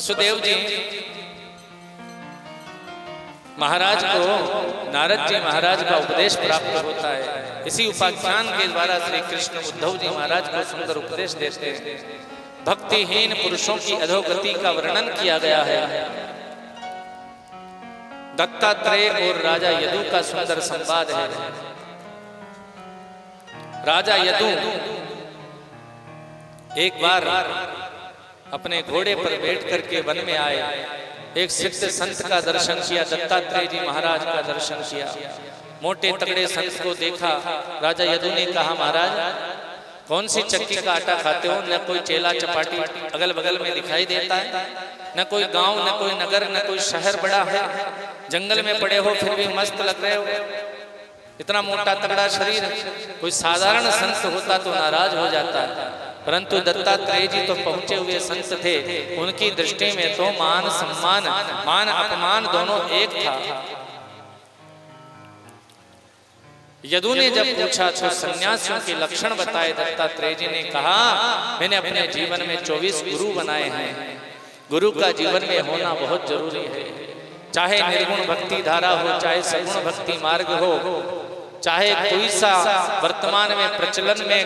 वसुदेव जी महाराज को, नारद जी महाराज का उपदेश प्राप्त होता है। इसी उपाख्यान के द्वारा श्री कृष्ण उद्धव जी महाराज को सुंदर उपदेश देते हैं। भक्तिहीन पुरुषों की अधोगति का वर्णन किया गया है। दत्तात्रेय और राजा यदु का सुंदर संवाद है। राजा यदु एक बार अपने घोड़े पर बैठ करके वन में आए। एक सिद्ध संत का दर्शन किया, दत्तात्रेय जी महाराज का दर्शन किया। मोटे तगड़े संत को देखा। राजा यदु ने कहा, महाराज कौन सी चक्की का आटा खाते हो? न कोई चेला चपाटी अगल बगल में दिखाई देता है, न कोई गांव, न कोई नगर, न कोई शहर बड़ा है। जंगल में पड़े हो फिर भी मस्त लग रहे हो। इतना मोटा तगड़ा शरीर, कोई साधारण संत होता तो नाराज हो जाता है, परंतु दत्तात्रेय जी तो पहुंचे हुए संत थे। उनकी दृष्टि में तो मान सम्मान, मान अपमान दोनों एक था। यदु ने जब पूछा तो सन्यासियों के लक्षण बताए। दत्तात्रेय जी ने कहा, मैंने अपने जीवन में 24 गुरु बनाए हैं। गुरु का जीवन में होना बहुत जरूरी है। चाहे निर्गुण भक्ति धारा हो, चाहे सगुण भक्ति मार्ग हो, चाहे कोई सा वर्तमान में प्रचलन में,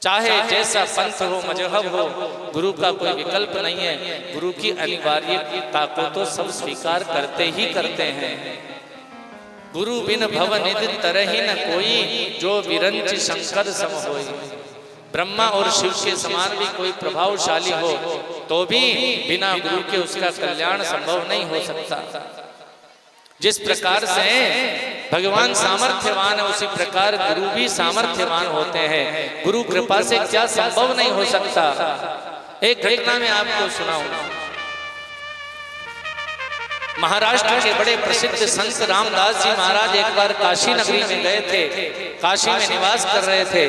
चाहे जैसा पंथ हो, मजहब हो, गुरु का कोई विकल्प नहीं है। गुरु की अनिवार्यता को तो सब स्वीकार करते ही करते हैं। गुरु बिन भव निधि तरहि न कोई, जो विरंच शंकर सम होई। ब्रह्मा और शिव के समान भी कोई प्रभावशाली हो तो भी बिना गुरु के उसका कल्याण संभव नहीं हो सकता। जिस प्रकार से भगवान सामर्थ्यवान है, उसी प्रकार गुरु भी सामर्थ्यवान होते हैं। गुरु कृपा से क्या संभव नहीं हो सकता। एक घटना में आपको सुनाऊं। महाराष्ट्र के बड़े प्रसिद्ध संत रामदास जी महाराज एक बार काशी नगरी में गए थे। काशी में निवास कर रहे थे।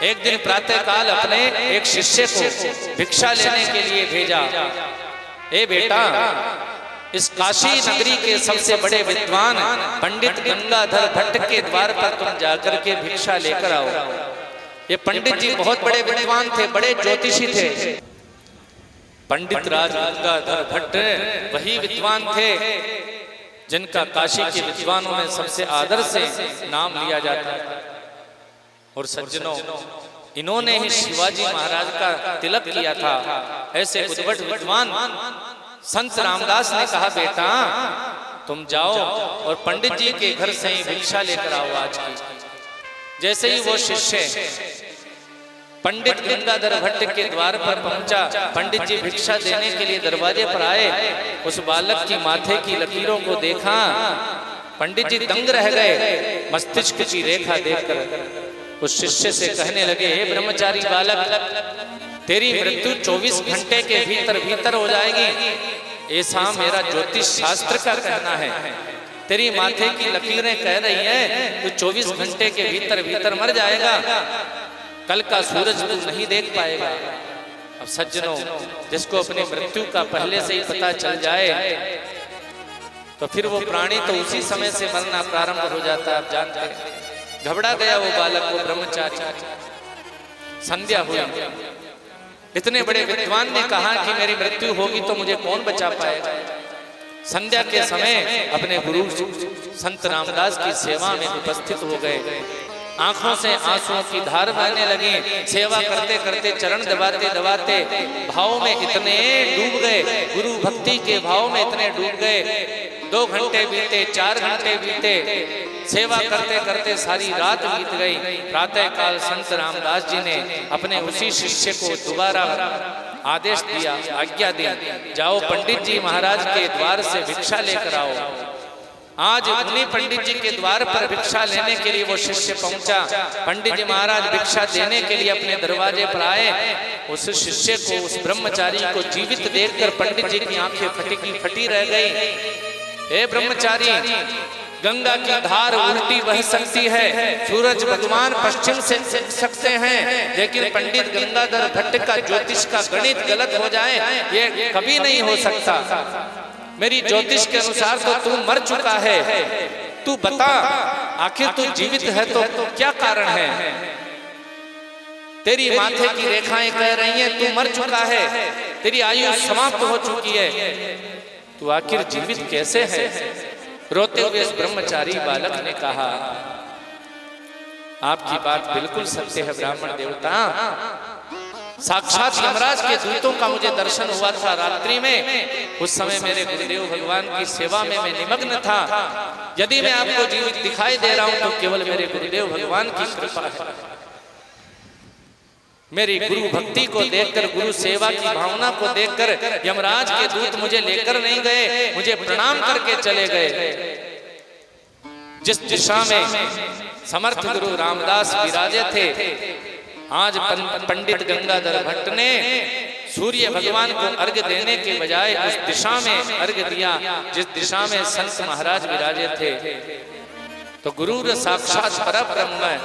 एक दिन प्रातः काल अपने एक शिष्य को भिक्षा लेने के लिए भेजा। ए बेटा, इस काशी नगरी के सबसे बड़े विद्वान पंडित गंगाधर भट्ट के द्वार पर तुम जाकर के भिक्षा लेकर आओ। ये पंडित जी बहुत बड़े विद्वान थे, बड़े ज्योतिषी थे। पंडित राज गंगाधर भट्ट वही विद्वान थे जिनका काशी के विद्वानों में सबसे आदर से नाम लिया जाता है। और सज्जनों, इन्होंने ही शिवाजी महाराज का तिलक किया था। ऐसे उद्भट विद्वान संत रामदास ने कहा, बेटा तुम जाओ और पंडित जी के घर से ही भिक्षा लेकर आओ आज की। जैसे ही वो शिष्य पंडित गंगाधर भट्ट के द्वार पर पहुंचा, पंडित जी भिक्षा देने के लिए दरवाजे पर आए। उस बालक की माथे की लकीरों को देखा, पंडित जी दंग रह गए। मस्तिष्क की रेखा देखकर उस शिष्य से कहने लगे, हे ब्रह्मचारी बालक, तेरी मृत्यु 24 घंटे के भीतर भीतर हो जाएगी, ऐसा मेरा ज्योतिष शास्त्र का कहना है। तेरी माथे की लकीरें कह रही हैं तू 24 घंटे के भीतर भीतर मर जाएगा, कल का सूरज तू नहीं देख पाएगा। अब सज्जनों, जिसको अपनी मृत्यु का पहले से ही पता चल जाए तो फिर वो प्राणी तो उसी समय से मरना प्रारंभ हो जाता है। आप जानते हैं, घबरा गया वो बालक, वो ब्रह्मचारी। संध्या हुई। इतने बड़े विद्वान ने कहा कि मेरी मृत्यु होगी तो मुझे कौन बचा पाएगा। संध्या के समय अपने गुरु संत रामदास की सेवा में उपस्थित हो गए। आंखों से आंसुओं की धार बहने लगी। सेवा करते करते, चरण दबाते दबाते भाव में इतने डूब गए, गुरु भक्ति के भाव में इतने डूब गए। 2 घंटे बीते, 4 घंटे बीते, सेवा करते करते सारी रात बीत गई। प्रातः काल संत रामदास जी ने अपने उसी शिष्य को दोबारा आदेश दिया, आज्ञा दी, जाओ पंडित जी महाराज के द्वार से भिक्षा लेकर आओ। आज उन्हीं पंडित जी के द्वार पर भिक्षा लेने के लिए वो शिष्य पहुंचा। पंडित जी महाराज भिक्षा देने के लिए अपने दरवाजे पर आए। उस शिष्य को, उस ब्रह्मचारी को जीवित देखकर पंडित जी की आंखें फटी की फटी रह गई। हे ब्रह्मचारी, गंगा की धार उल्टी बह सकती है, सूरज भगवान पश्चिम से सकते हैं, लेकिन पंडित गंगाधर भट्ट का ज्योतिष का गणित गलत हो जाए ये कभी नहीं हो सकता। मेरी ज्योतिष के अनुसार तो तू मर चुका है। तू बता, आखिर तू जीवित है तो क्या कारण है? तेरी माथे की रेखाएं कह रही हैं तू मर चुका है। तेरी आयु समाप्त हो चुकी है, तू आखिर जीवित कैसे है? रोते हुए इस ब्रह्मचारी बालक ने कहा, आपकी बात बिल्कुल सत्य है ब्राह्मण देवता। साक्षात यमराज के दूतों का मुझे दर्शन हुआ था रात्रि में। उस समय मेरे गुरुदेव भगवान की सेवा में मैं निमग्न था। यदि मैं आपको जीवित दिखाई दे रहा हूं तो केवल मेरे गुरुदेव भगवान की कृपा है। मेरी गुरु भक्ति को देखकर, गुरु सेवा की भावना को देखकर यमराज के दूत मुझे लेकर नहीं गए, मुझे प्रणाम करके चले गए। जिस दिशा में समर्थ गुरु रामदास विराजे थे, आज पंडित गंगाधर भट्ट ने सूर्य भगवान को अर्घ्य देने के बजाय उस दिशा में अर्घ्य दिया जिस दिशा में संत महाराज विराजे थे। तो गुरु साक्षात परब्रह्म है।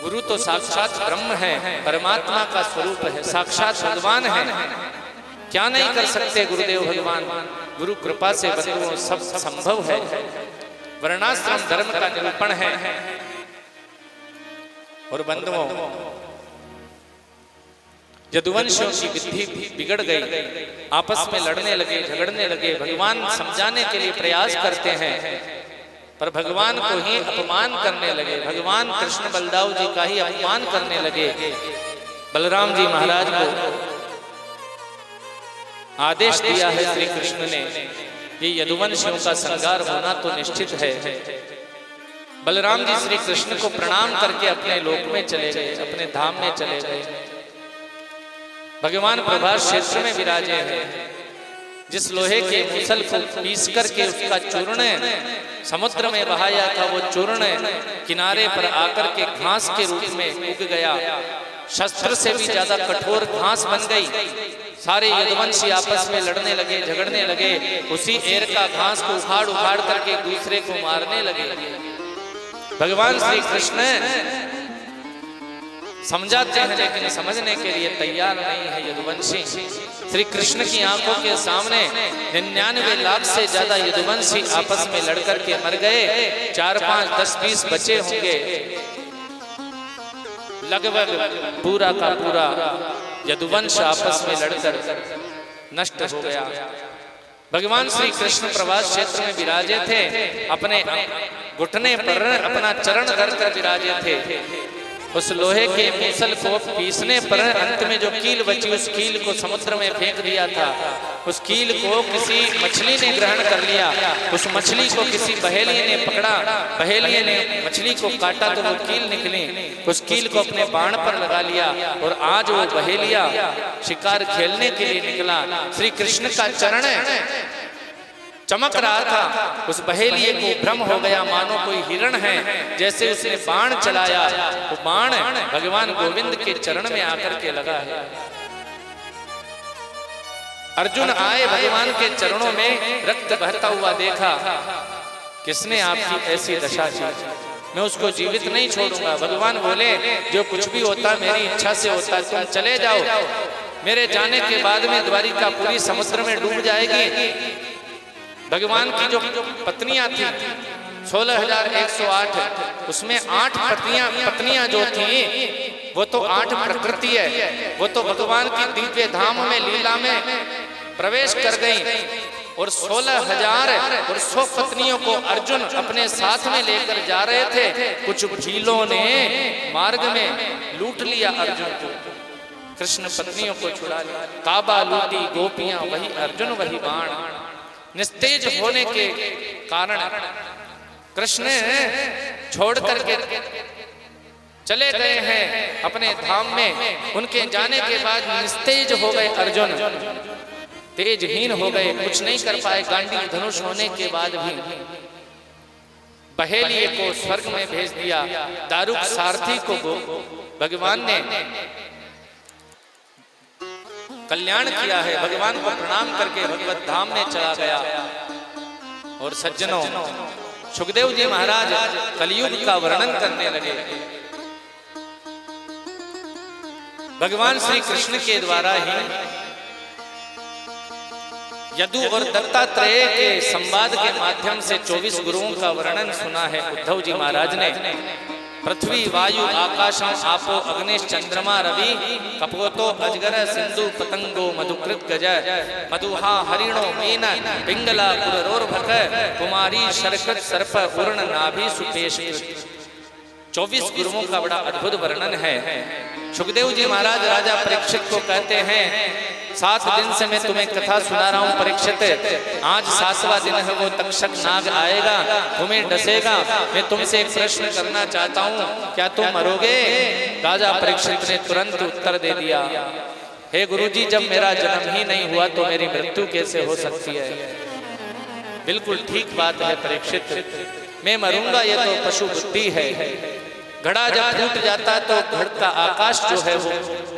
गुरु तो साक्षात ब्रह्म है, परमात्मा का स्वरूप है, साक्षात भगवान है। क्या नहीं कर सकते गुरुदेव भगवान? गुरु कृपा से बंधुओं सब संभव है। वर्णाश्रम धर्म का निरूपण है। और बंधुओं, यदुवंशियों की बुद्धि बिगड़ गई, आपस में लड़ने लगे, झगड़ने लगे। भगवान समझाने के लिए प्रयास करते हैं पर भगवान को ही अपमान करने लगे। भगवान कृष्ण बलदाऊ जी का ही अपमान करने लगे। बलराम जी महाराज को आदेश दिया है श्री कृष्ण ने, ये यदुवंशियों का संहार होना तो निश्चित है। बलराम जी श्री कृष्ण को प्रणाम करके अपने लोक में चले गए, अपने धाम में चले गए। भगवान प्रभास क्षेत्र में विराजे हैं। जिस लोहे के मुसल को पीस करके उसका चूर्ण समुद्र में बहाया था, वो चूर्ण किनारे पर आकर के घास के रूप में उग गया। शस्त्र से भी ज्यादा कठोर घास बन गई। सारे यदुवंशी आपस में लड़ने लगे, झगड़ने लगे। उसी एर का घास को उखाड़ उखाड़ करके दूसरे को मारने लगे। भगवान श्री कृष्ण समझाते हैं लेकिन समझने के लिए तैयार नहीं है यदुवंशी। श्री कृष्ण की आंखों के सामने 99 लाख से ज्यादा यदुवंशी आपस में लड़कर के मर गए। 4, 5, 10, 20 बचे होंगे। लगभग पूरा का पूरा यदुवंश आपस में लड़कर नष्ट हो गया। भगवान श्री कृष्ण प्रभास क्षेत्र में विराजे थे। अपने घुटने पर अपना चरण धर कर विराजे थे। उस लोहे के मूसल को पीसने पर अंत में जो कील बची, उस कील को समुद्र में फेंक दिया था। उस कील को किसी मछली ने ग्रहण कर लिया। उस मछली को किसी बहेलिये ने पकड़ा। बहेलिये ने मछली को काटा तो वो कील निकली। उस कील को अपने बाण पर लगा लिया और आज वो बहेलिया शिकार खेलने के लिए निकला। श्री कृष्ण का चरण चमक रहा था। उस बहेलिये को भ्रम हो गया मानो कोई हिरण है। जैसे उसने बाण चलाया, वो बाण भगवान गोविंद के चरण में आकर के लगा है। अर्जुन आए, भगवान के चरणों में रक्त बहता हुआ देखा। किसने आपकी ऐसी दशा की? मैं उसको जीवित नहीं छोड़ूंगा। भगवान बोले, जो कुछ भी होता मेरी इच्छा से होता, तुम चले जाओ। मेरे जाने के बाद में द्वारिका पूरी समुद्र में डूब जाएगी। भगवान की जो पत्नियां थी 16,108, उसमें 8 पत्नियां जो थी वो तो 8 प्रकृति है। वो तो भगवान की दिव्य धाम में लीला में प्रवेश कर गई। और 16,100 पत्नियों को अर्जुन अपने साथ में लेकर जा रहे थे। कुछ भीलों ने मार्ग में लूट लिया अर्जुन को। कृष्ण पत्नियों को छुड़ा लिया। काबा लूटी गोपियां, वही अर्जुन वही बाण। निस्तेज होने के कारण कृष्ण छोड़ करके चले गए हैं अपने धाम में। उनके जाने के बाद निस्तेज हो गए अर्जुन, तेजहीन हो गए, कुछ नहीं कर पाए। गांडी धनुष होने के बाद भी बहेलिये को स्वर्ग में भेज दिया। दारुक सारथी को भगवान ने कल्याण किया है। भगवान को प्रणाम करके भगवत धाम में चला गया। और सज्जनों, सुखदेव जी महाराज कलयुग का वर्णन करने लगे। भगवान श्री कृष्ण के द्वारा ही यदु और दत्तात्रेय के संवाद के माध्यम से 24 गुरुओं का वर्णन सुना है उद्धव जी महाराज ने। पृथ्वी वायु आकाशम आपो अग्निश चंद्रमा रवि कपोतो अजगर सिंधु पतंगो मधुकृत गज मधुहा हरिणो मीन पिंगला पुरोर्भक कुमारी शरकृत सर्प उर्ण नाभि सुपेश। 24 गुरुओं का बड़ा अद्भुत वर्णन है। सुखदेव जी महाराज राजा परीक्षित को कहते हैं 7 दिन से मैं तुम्हें कथा सुना रहा हूं परीक्षित, आज 7वां दिन है, वो तक्षक नाग आएगा, तुम्हें डसेगा। मैं तुमसे एक प्रश्न करना चाहता हूं, क्या तुम मरोगे? राजा परीक्षित ने तुरंत उत्तर दे दिया, हे गुरुजी, जब मेरा जन्म ही नहीं हुआ तो मेरी मृत्यु कैसे हो सकती है? बिल्कुल ठीक बात है परीक्षित, मैं मरूंगा ये तो पशु बुद्धि है। घड़ा जब टूट जाता है तो घड़ का आकाश जो है वो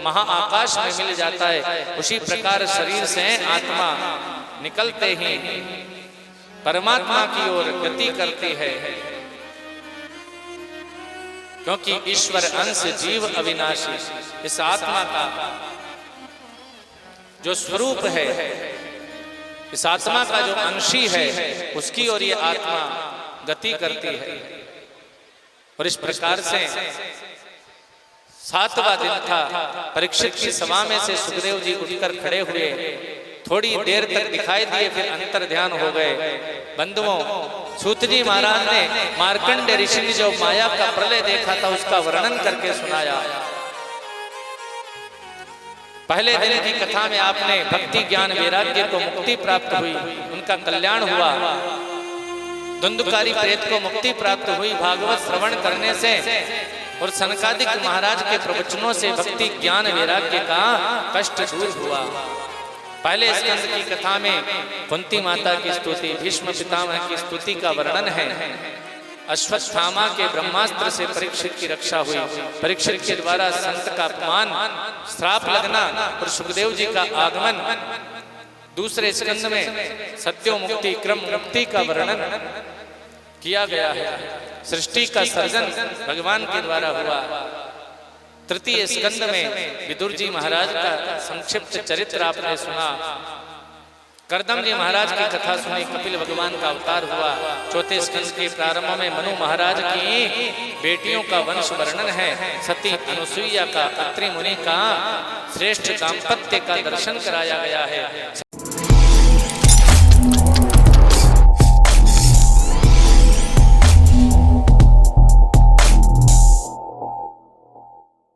महाआकाश में मिल जाता है, उसी प्रकार शरीर से आत्मा निकलते ही परमात्मा की ओर गति करती है, क्योंकि ईश्वर अंश जीव अविनाशी। इस आत्मा का जो स्वरूप है, इस आत्मा का जो अंशी है, उसकी ओर ये आत्मा गति करती है। और इस प्रकार से 7वां दिन था। परीक्षित की सभा में से सुखदेव जी उठकर खड़े हुए, थोड़ी देर तक दिखाई दिए, फिर अंतर ध्यान हो गए। बंधुओं, सूत जी महाराज ने मार्कंडेय ऋषि ने जो माया का प्रलय देखा था उसका वर्णन करके सुनाया। पहले दिन की कथा में आपने भक्ति ज्ञान वैराग्य को मुक्ति प्राप्त हुई, उनका कल्याण हुआ। धुंधकारी प्रेत को मुक्ति प्राप्त हुई भागवत श्रवण करने से, और सनकादिक महाराज के प्रवचनों से भक्ति ज्ञान वैराग्य का कष्ट दूर हुआ। पहले स्कंद की कथा में कुंती माता की स्तुति, भीष्म पितामह की स्तुति का वर्णन है। अश्वत्थामा के ब्रह्मास्त्र से परीक्षित की रक्षा हुई, परीक्षित के द्वारा संत का अपमान, श्राप लगना और सुखदेव जी का आगमन। दूसरे स्कंद में सत्यो मुक्ति क्रम मुक्ति का वर्णन किया गया है। सृष्टि का सर्जन भगवान के द्वारा हुआ। तृतीय स्कंद में विदुर जी महाराज का संक्षिप्त चरित्र आपने सुना। करदम जी महाराज की कथा सुनी, कपिल भगवान का अवतार हुआ। चौथे स्कंद के प्रारंभ में मनु महाराज की बेटियों का वंश वर्णन है। सती अनुसुईया का, अत्रि मुनि का श्रेष्ठ दाम्पत्य का दर्शन कराया गया है।